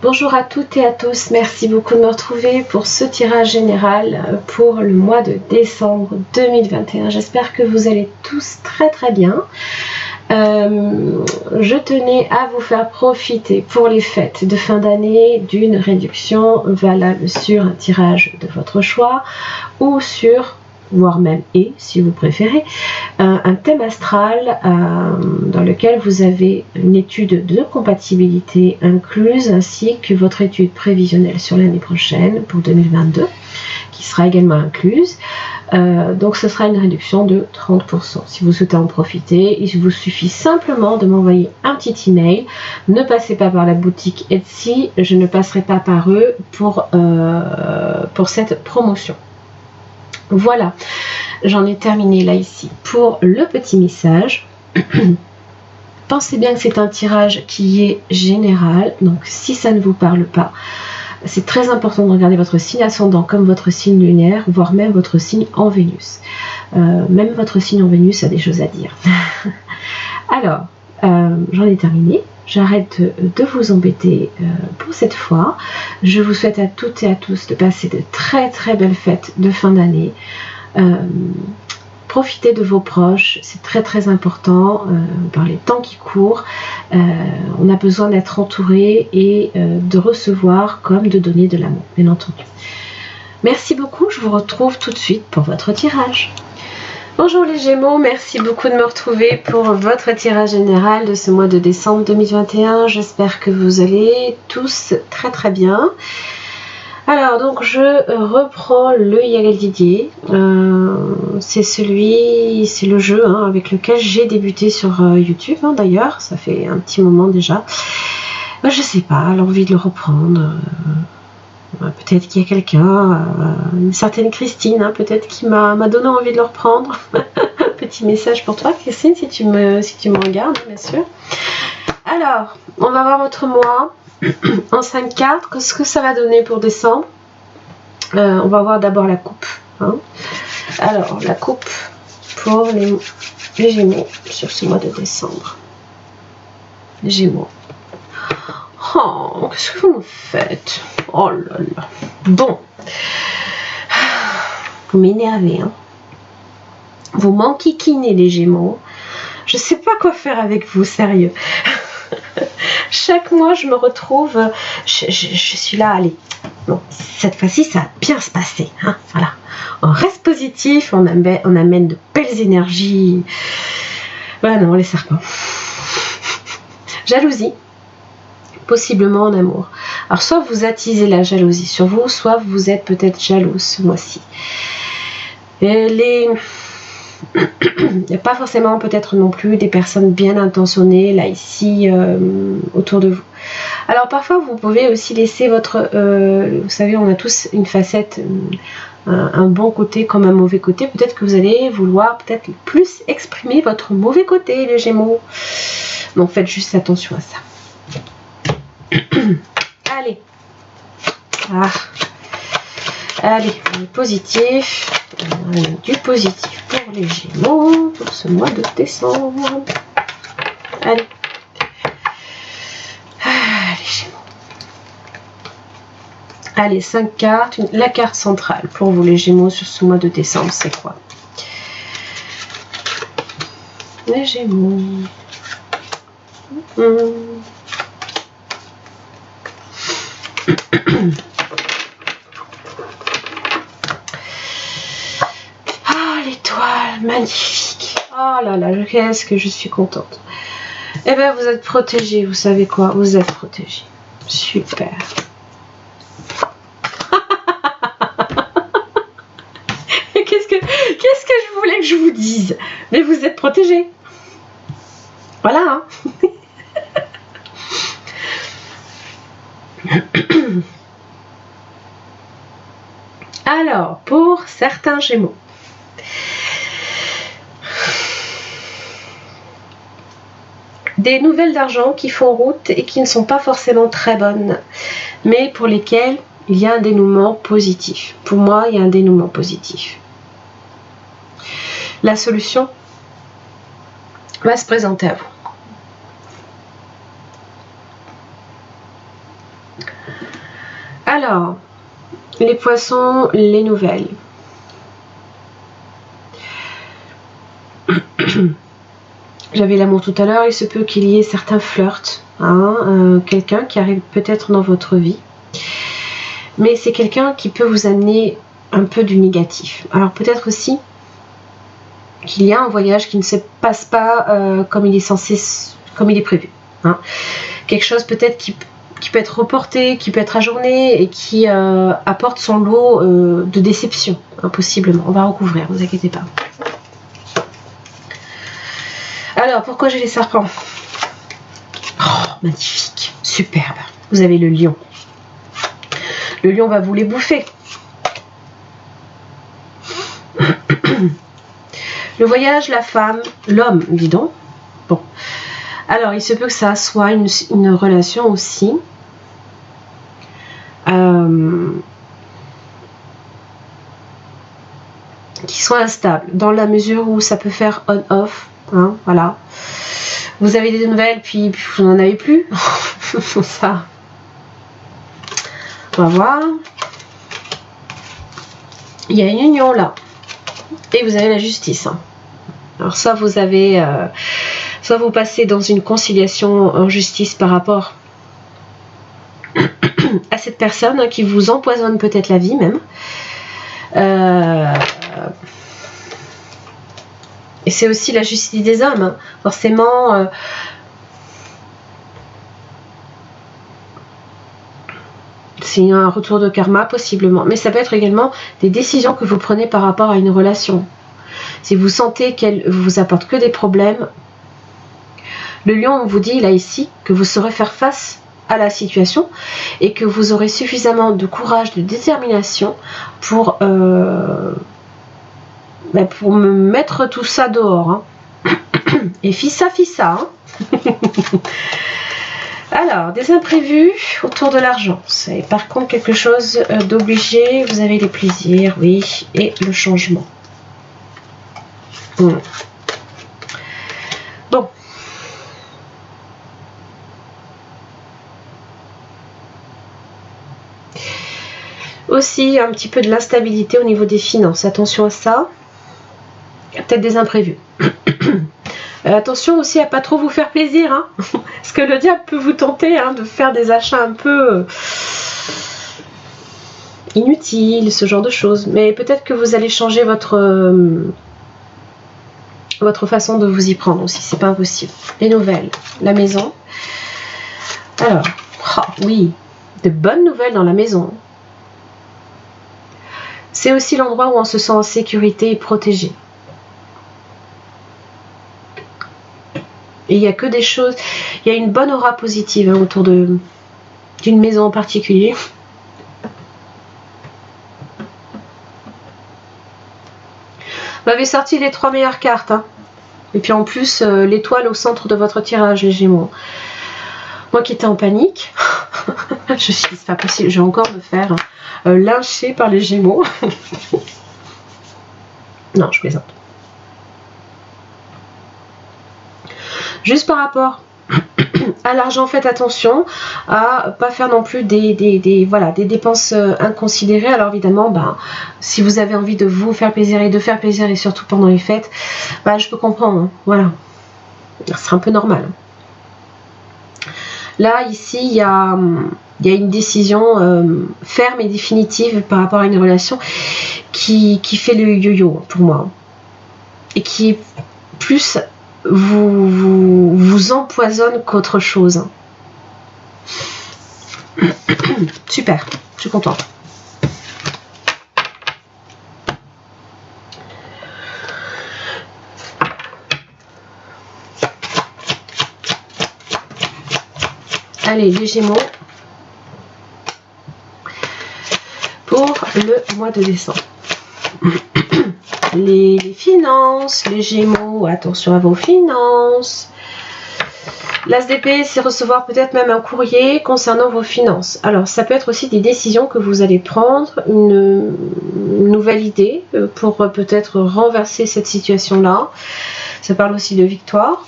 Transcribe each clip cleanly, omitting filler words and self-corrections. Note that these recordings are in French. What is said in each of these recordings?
Bonjour à toutes et à tous, merci beaucoup de me retrouver pour ce tirage général pour le mois de décembre 2021. J'espère que vous allez tous très bien. Je tenais à vous faire profiter pour les fêtes de fin d'année d'une réduction valable sur un tirage de votre choix ou sur, voire même si vous préférez, un thème astral dans lequel vous avez une étude de compatibilité incluse ainsi que votre étude prévisionnelle sur l'année prochaine pour 2022 qui sera également incluse. Donc ce sera une réduction de 30%. Si vous souhaitez en profiter, il vous suffit simplement de m'envoyer un petit email. Ne passez pas par la boutique Etsy, je ne passerai pas par eux pour cette promotion. Voilà, j'en ai terminé là ici pour le petit message. Pensez bien que c'est un tirage qui est général, donc si ça ne vous parle pas, c'est très important de regarder votre signe ascendant comme votre signe lunaire, voire même votre signe en Vénus. Même votre signe en Vénus a des choses à dire. Alors, j'en ai terminé. J'arrête de vous embêter pour cette fois. Je vous souhaite à toutes et à tous de passer de très belles fêtes de fin d'année. Profitez de vos proches, c'est très important par les temps qui courent. On a besoin d'être entouré et de recevoir comme de donner de l'amour, bien entendu. Merci beaucoup, je vous retrouve tout de suite pour votre tirage. Bonjour les Gémeaux, merci beaucoup de me retrouver pour votre tirage général de ce mois de décembre 2021. J'espère que vous allez tous très bien. Alors donc je reprends le Yael Didier. C'est le jeu avec lequel j'ai débuté sur YouTube d'ailleurs, ça fait un petit moment déjà. Je sais pas, l'envie de le reprendre. Peut-être qu'il y a quelqu'un, une certaine Christine, peut-être qui m'a donné envie de le reprendre. Petit message pour toi, Christine, si tu me regardes, bien sûr. Alors, on va voir votre mois en 5 cartes. Qu'est-ce que ça va donner pour décembre? On va voir d'abord la coupe. Alors, la coupe pour les Gémeaux sur ce mois de décembre. Les Gémeaux. Oh, qu'est-ce que vous me faites? Oh là là. Bon. Vous m'énervez, Vous m'enquiquinez, les Gémeaux. Je sais pas quoi faire avec vous, sérieux. Chaque mois, je me retrouve... Je suis là, allez. Bon, cette fois-ci, ça va bien se passer. Voilà. On reste positif, on amène de belles énergies. Non, les serpents. Jalousie. Possiblement en amour. Alors soit vous attisez la jalousie sur vous, soit vous êtes peut-être jalouse ce mois-ci. Il n'y a pas forcément peut-être non plus des personnes bien intentionnées là ici autour de vous. Alors parfois vous pouvez aussi laisser votre... vous savez, on a tous une facette, un bon côté comme un mauvais côté. Peut-être que vous allez vouloir peut-être plus exprimer votre mauvais côté, les Gémeaux. Donc faites juste attention à ça. Allez. Allez, on est positif. On a du positif pour les Gémeaux pour ce mois de décembre. Allez. Les Gémeaux. Allez, 5 cartes. La carte centrale pour vous les Gémeaux sur ce mois de décembre, c'est quoi? Les Gémeaux. L'étoile, magnifique. Oh là là, qu'est-ce que je suis contente. Eh bien, vous êtes protégés, vous savez quoi? Vous êtes protégés. Super. Qu'est-ce que je voulais que je vous dise? Mais vous êtes protégés. Voilà. Alors, pour certains Gémeaux, des nouvelles d'argent qui font route et qui ne sont pas forcément très bonnes, mais pour lesquelles il y a un dénouement positif. Pour moi, il y a un dénouement positif. La solution va se présenter à vous. Alors, les poissons, les nouvelles. J'avais l'amour tout à l'heure, il se peut qu'il y ait certains flirts, hein, quelqu'un qui arrive peut-être dans votre vie. Mais c'est quelqu'un qui peut vous amener un peu du négatif. Alors peut-être aussi qu'il y a un voyage qui ne se passe pas comme il est censé, comme il est prévu. Hein. Quelque chose peut-être qui peut être reporté, qui peut être ajourné et qui apporte son lot de déception, hein, possiblement. On va recouvrir, ne vous inquiétez pas. Alors, pourquoi j'ai les serpents? Oh, magnifique, superbe. Vous avez le lion. Le lion va vous les bouffer. Le voyage, la femme, l'homme, dis donc. Bon. Alors, il se peut que ça soit une relation aussi. Qui soit instable, dans la mesure où ça peut faire on-off. Hein, voilà. Vous avez des nouvelles, puis vous n'en avez plus. Ça. On va voir. Il y a une union là. Et vous avez la justice. Hein. Alors soit vous avez... soit vous passez dans une conciliation en justice par rapport à cette personne, hein, qui vous empoisonne peut-être la vie même. Et c'est aussi la justice des hommes. Hein. Forcément... c'est un retour de karma possiblement, mais ça peut être également des décisions que vous prenez par rapport à une relation. Si vous sentez qu'elle vous apporte que des problèmes, le lion vous dit là ici que vous saurez faire face à la situation et que vous aurez suffisamment de courage, de détermination pour me mettre tout ça dehors. Hein. Et fissa. Hein. Alors, des imprévus autour de l'argent. C'est par contre quelque chose d'obligé. Vous avez les plaisirs, oui, et le changement. Bon. Aussi, un petit peu de l'instabilité au niveau des finances. Attention à ça. Il y a peut-être des imprévus. Attention aussi à pas trop vous faire plaisir, hein, parce que le diable peut vous tenter, hein, de faire des achats un peu inutiles, ce genre de choses. Mais peut-être que vous allez changer votre façon de vous y prendre aussi, c'est pas impossible. Les nouvelles, la maison. Alors, oh, oui, de bonnes nouvelles dans la maison. C'est aussi l'endroit où on se sent en sécurité et protégé. Et il n'y a que des choses, il y a une bonne aura positive, hein, autour d'une maison en particulier. Vous m'avez sorti les 3 meilleures cartes. Hein. Et puis en plus, l'étoile au centre de votre tirage, les Gémeaux. Moi qui étais en panique, je suis, c'est pas possible, je vais encore me faire lyncher par les Gémeaux. Non, je plaisante. Juste par rapport à l'argent, faites attention à pas faire non plus des dépenses inconsidérées. Alors évidemment, si vous avez envie de vous faire plaisir et surtout pendant les fêtes, je peux comprendre. Hein, voilà, c'est un peu normal. Là, ici, il y a une décision ferme et définitive par rapport à une relation qui fait le yo-yo pour moi. Et qui plus vous empoisonne qu'autre chose. Super, je suis contente. Allez, les Gémeaux pour le mois de décembre. Les finances, les Gémeaux, attention à vos finances. L'As d'épée, c'est recevoir peut-être même un courrier concernant vos finances. Alors, ça peut être aussi des décisions que vous allez prendre, une nouvelle idée pour peut-être renverser cette situation-là. Ça parle aussi de victoire.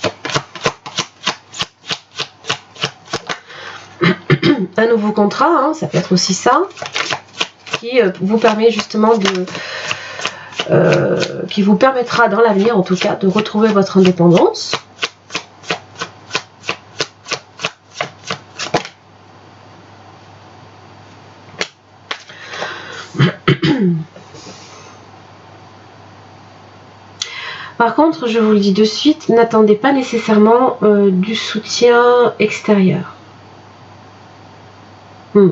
un nouveau contrat, hein, ça peut être aussi ça, qui vous permet justement de... qui vous permettra dans l'avenir en tout cas de retrouver votre indépendance. Par contre, je vous le dis de suite, n'attendez pas nécessairement du soutien extérieur. Parce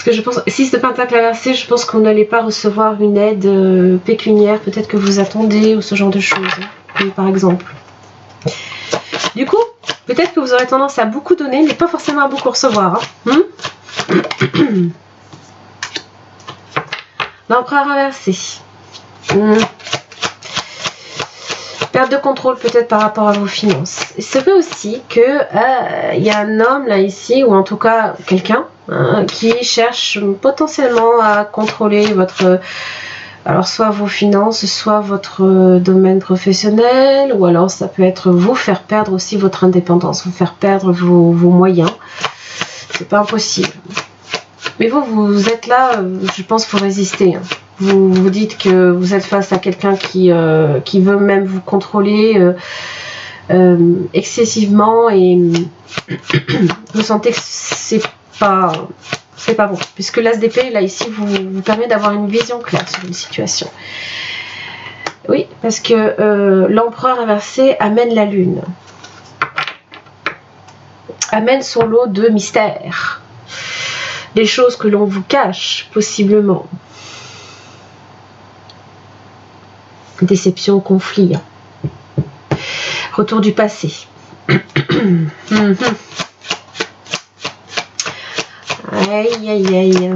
que je pense, 6 de Pentacle inversé, je pense qu'on n'allait pas recevoir une aide pécuniaire, peut-être que vous attendez, ou ce genre de choses, hein, par exemple. Du coup, peut-être que vous aurez tendance à beaucoup donner, mais pas forcément à beaucoup recevoir. Hein. L'Empereur inversé. Perte de contrôle peut-être par rapport à vos finances. Il se peut aussi que y a un homme là ici, ou en tout cas quelqu'un qui cherche potentiellement à contrôler votre... alors soit vos finances, soit votre domaine professionnel, ou alors ça peut être vous faire perdre aussi votre indépendance, vous faire perdre vos moyens. C'est pas impossible. Mais vous êtes là, je pense, pour résister. Hein. Vous vous dites que vous êtes face à quelqu'un qui veut même vous contrôler excessivement, et vous sentez que c'est pas bon. Puisque l'As d'épée, là, ici, vous permet d'avoir une vision claire sur une situation. Oui, parce que l'Empereur inversé amène la Lune. Amène son lot de mystères. Des choses que l'on vous cache, possiblement. Déception, conflit. Retour du passé. Aïe, aïe, aïe.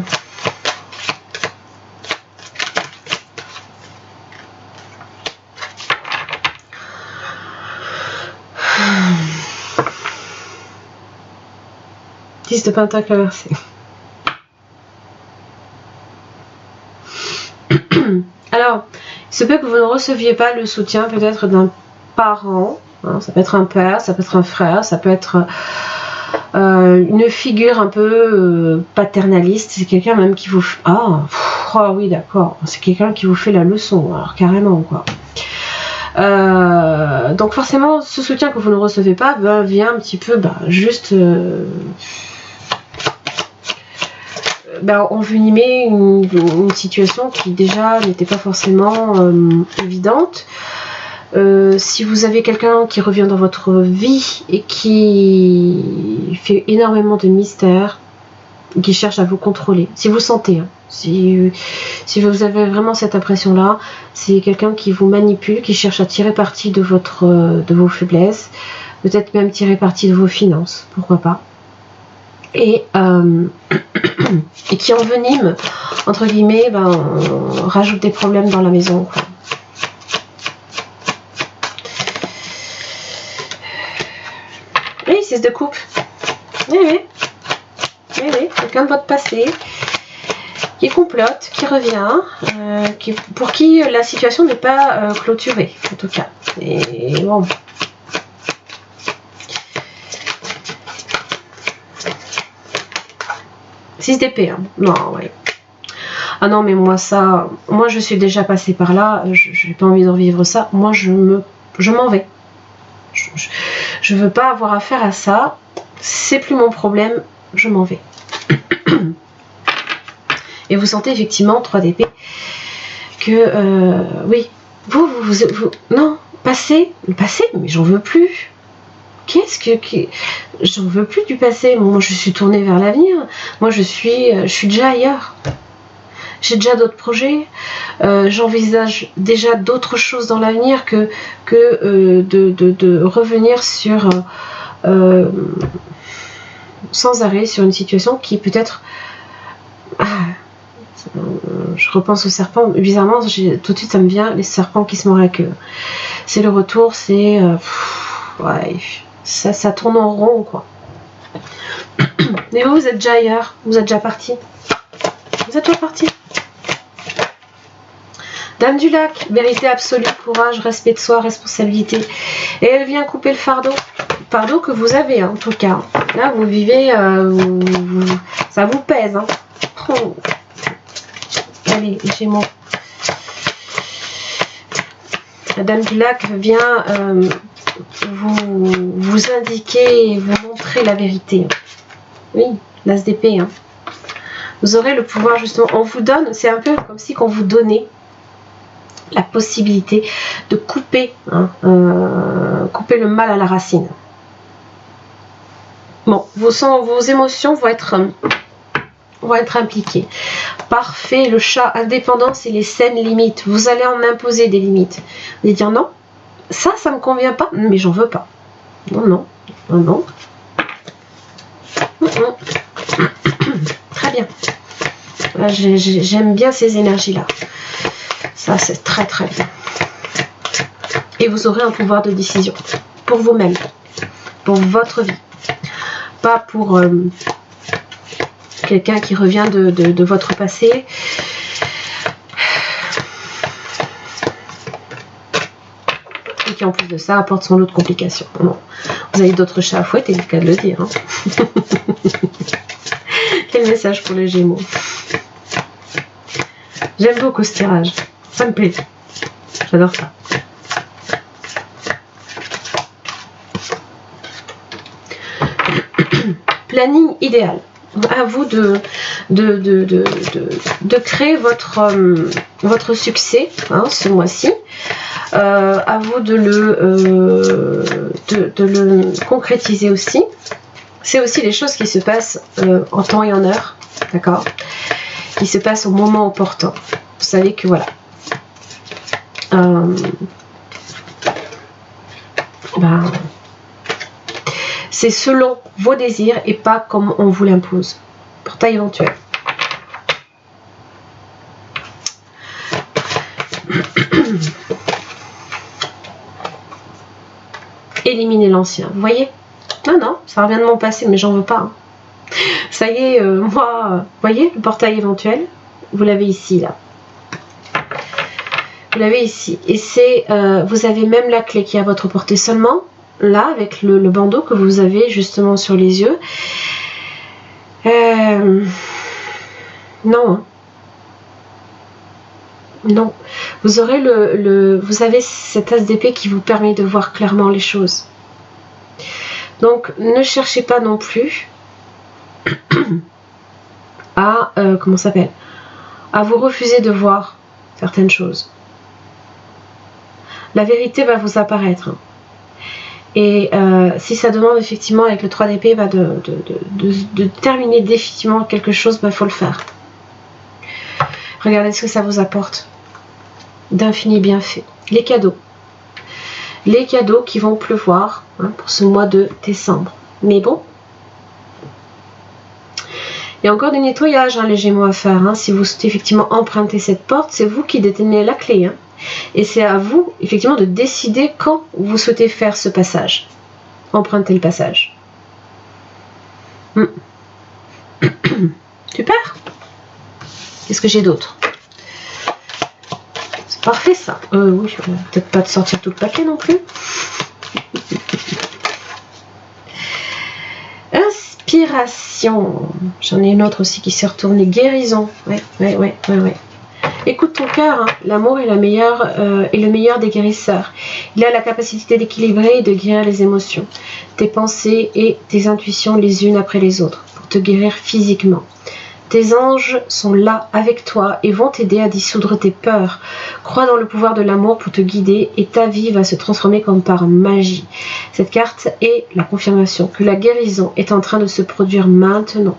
Dix de Pentacle inversé. Alors, il se peut que vous ne receviez pas le soutien peut-être d'un parent, hein, ça peut être un père, ça peut être un frère, ça peut être une figure un peu paternaliste, c'est quelqu'un même qui vous... oh oui d'accord, c'est quelqu'un qui vous fait la leçon, alors carrément quoi. Donc forcément, ce soutien que vous ne recevez pas vient un petit peu juste... envenimer une situation qui déjà n'était pas forcément évidente. Si vous avez quelqu'un qui revient dans votre vie et qui fait énormément de mystères, qui cherche à vous contrôler, si vous sentez, hein, si vous avez vraiment cette impression-là, c'est quelqu'un qui vous manipule, qui cherche à tirer parti de vos faiblesses, peut-être même tirer parti de vos finances, pourquoi pas. Et qui envenime, entre guillemets, rajoute des problèmes dans la maison, quoi. Oui, 6 de coupe. Oui, quelqu'un de votre passé qui complote, qui revient, pour qui la situation n'est pas clôturée, en tout cas. Et bon... 6 d'épée, hein. Non, ouais. Ah non, mais moi je suis déjà passée par là, je n'ai pas envie de revivre ça. Moi, je m'en vais. Je veux pas avoir affaire à ça. C'est plus mon problème, je m'en vais. Et vous sentez effectivement, 3 d'épée, que, oui, vous, non, passé, le passé, mais j'en veux plus. J'en veux plus du passé. Moi, je suis tournée vers l'avenir. Moi, je suis déjà ailleurs. J'ai déjà d'autres projets. J'envisage déjà d'autres choses dans l'avenir que de revenir sur sans arrêt sur une situation qui peut-être... je repense au serpent. Bizarrement, tout de suite, ça me vient les serpents qui se mordent la queue. C'est le retour, c'est... ouais... Ça tourne en rond, quoi. Mais vous êtes déjà ailleurs, vous êtes déjà parti. Vous êtes déjà parti. Dame du lac, vérité absolue, courage, respect de soi, responsabilité. Et elle vient couper le fardeau que vous avez, hein, en tout cas. Là, vous vivez, ça vous pèse. Hein. Oh. Allez, les Gémeaux. La Dame du Lac vient vous indiquer et vous montrer la vérité. Oui, l'As d'épée. Hein. Vous aurez le pouvoir, justement, on vous donne, c'est un peu comme si qu'on vous donnait la possibilité de couper, hein, couper le mal à la racine. Bon, vos émotions vont être impliquées. Parfait, le chat, indépendance et les saines limites. Vous allez en imposer des limites. Vous allez dire non, ça me convient pas, mais j'en veux pas. Non, non, non, non. Très bien. J'aime bien ces énergies-là. Ça, c'est très très bien. Et vous aurez un pouvoir de décision pour vous-même, pour votre vie. Pas pour quelqu'un qui revient de votre passé. Et qui en plus de ça apporte son lot de complications. Non. Vous avez d'autres chats à fouetter, c'est le cas de le dire. Hein. Quel message pour les Gémeaux. J'aime beaucoup ce tirage. Ça me plaît. J'adore ça. Planning idéal. À vous de créer votre succès hein, ce mois-ci. À vous de le concrétiser aussi. C'est aussi les choses qui se passent en temps et en heure. D'accord ? Qui se passent au moment opportun. Vous savez que voilà. C'est selon vos désirs et pas comme on vous l'impose. Portail éventuel. Éliminer l'ancien. Vous voyez ? Non, ça revient de mon passé, mais j'en veux pas. Hein. Ça y est, moi, vous voyez, le portail éventuel, vous l'avez ici, là. Vous l'avez ici. Et c'est, vous avez même la clé qui est à votre portée seulement. Là, avec le bandeau que vous avez justement sur les yeux. Non. Hein. Non. Vous aurez vous avez cette as d'épée qui vous permet de voir clairement les choses. Donc, ne cherchez pas non plus à, comment ça s'appelle, à vous refuser de voir certaines choses. La vérité va vous apparaître. Hein. Et si ça demande effectivement avec le 3 d'épée de terminer définitivement quelque chose, il faut le faire. Regardez ce que ça vous apporte d'infinis bienfaits. Les cadeaux. Les cadeaux qui vont pleuvoir hein, pour ce mois de décembre. Mais bon, il y a encore du nettoyage, hein, les Gémeaux à faire. Hein. Si vous souhaitez effectivement emprunter cette porte, c'est vous qui détenez la clé. Hein. Et c'est à vous, effectivement, de décider quand vous souhaitez faire ce passage. Emprunter le passage. Super. Qu'est-ce que j'ai d'autre? C'est parfait, ça. Oui, peut-être pas de sortir tout le paquet non plus. Inspiration. J'en ai une autre aussi qui s'est retournée. Guérison. Ouais. Écoute ton cœur, hein. L'amour est le meilleur des guérisseurs. Il a la capacité d'équilibrer et de guérir les émotions, tes pensées et tes intuitions les unes après les autres, pour te guérir physiquement. Tes anges sont là avec toi et vont t'aider à dissoudre tes peurs. Crois dans le pouvoir de l'amour pour te guider et ta vie va se transformer comme par magie. Cette carte est la confirmation que la guérison est en train de se produire maintenant.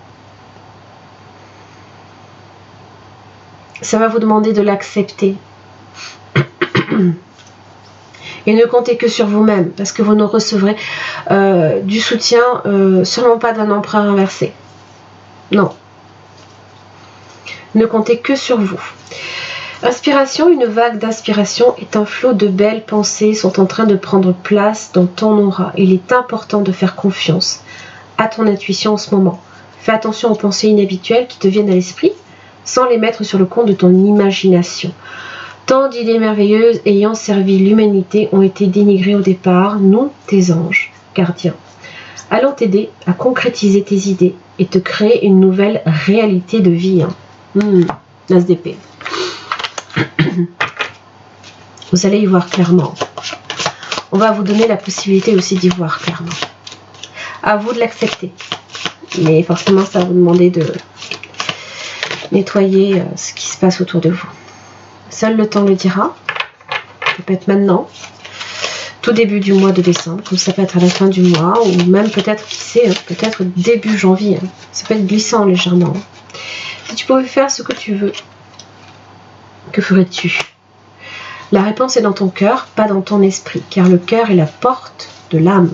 Ça va vous demander de l'accepter. Et ne comptez que sur vous-même, parce que vous ne recevrez du soutien seulement pas d'un emprunt inversé. Non. Ne comptez que sur vous. Inspiration, une vague d'inspiration est un flot de belles pensées sont en train de prendre place dans ton aura. Il est important de faire confiance à ton intuition en ce moment. Fais attention aux pensées inhabituelles qui te viennent à l'esprit, sans les mettre sur le compte de ton imagination. Tant d'idées merveilleuses ayant servi l'humanité ont été dénigrées au départ. Nous, tes anges gardiens, allons t'aider à concrétiser tes idées et te créer une nouvelle réalité de vie. L'as d'épée. Vous allez y voir clairement. On va vous donner la possibilité aussi d'y voir clairement. À vous de l'accepter. Mais forcément, ça va vous demander de nettoyer ce qui se passe autour de vous. Seul le temps le dira. Ça peut être maintenant, tout début du mois de décembre, comme ça peut être à la fin du mois, ou même peut-être, qui sait, peut-être début janvier. Ça peut être glissant légèrement. Si tu pouvais faire ce que tu veux, que ferais-tu? La réponse est dans ton cœur, pas dans ton esprit, car le cœur est la porte de l'âme.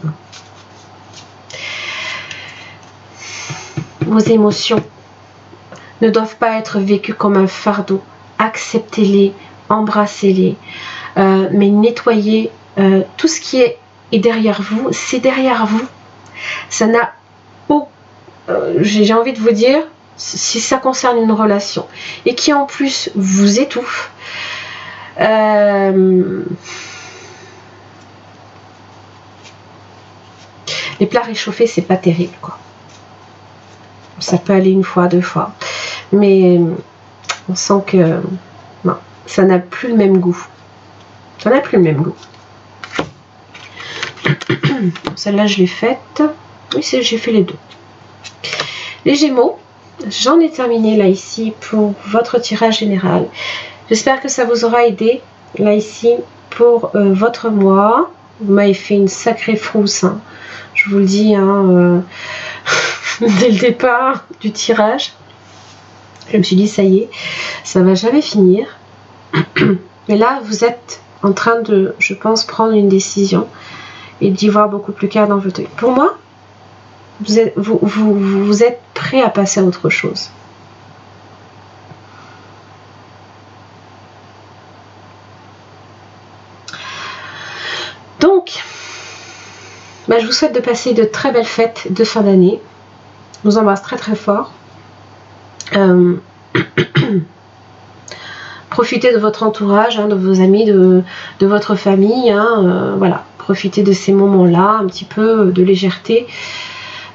Vos émotions ne doivent pas être vécues comme un fardeau. Acceptez-les, embrassez-les, mais nettoyez tout ce qui est derrière vous. C'est derrière vous. Ça n'a j'ai envie de vous dire, si ça concerne une relation et qui en plus vous étouffe, les plats réchauffés, c'est pas terrible, quoi. Ça peut aller une fois, 2 fois, mais on sent que non, ça n'a plus le même goût. Ça n'a plus le même goût. Celle-là, je l'ai faite. Oui, j'ai fait les deux. Les Gémeaux, j'en ai terminé là ici pour votre tirage général. J'espère que ça vous aura aidé là ici pour votre mois. Vous m'avez fait une sacrée frousse, hein. Je vous le dis, hein, dès le départ du tirage. Je me suis dit, ça y est, ça va jamais finir. Mais là, vous êtes en train de, je pense, prendre une décision et d'y voir beaucoup plus clair dans votre vie. Pour moi, vous êtes prêt à passer à autre chose. Donc, je vous souhaite de passer de très belles fêtes de fin d'année. Je vous embrasse très très fort. Profitez de votre entourage, hein, de vos amis, de votre famille, hein, voilà. Profitez de ces moments-là, un petit peu de légèreté,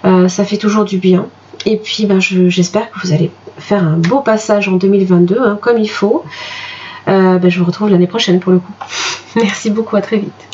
ça fait toujours du bien. Et puis j'espère que vous allez faire un beau passage en 2022, hein, comme il faut. Je vous retrouve l'année prochaine pour le coup. Merci beaucoup, à très vite.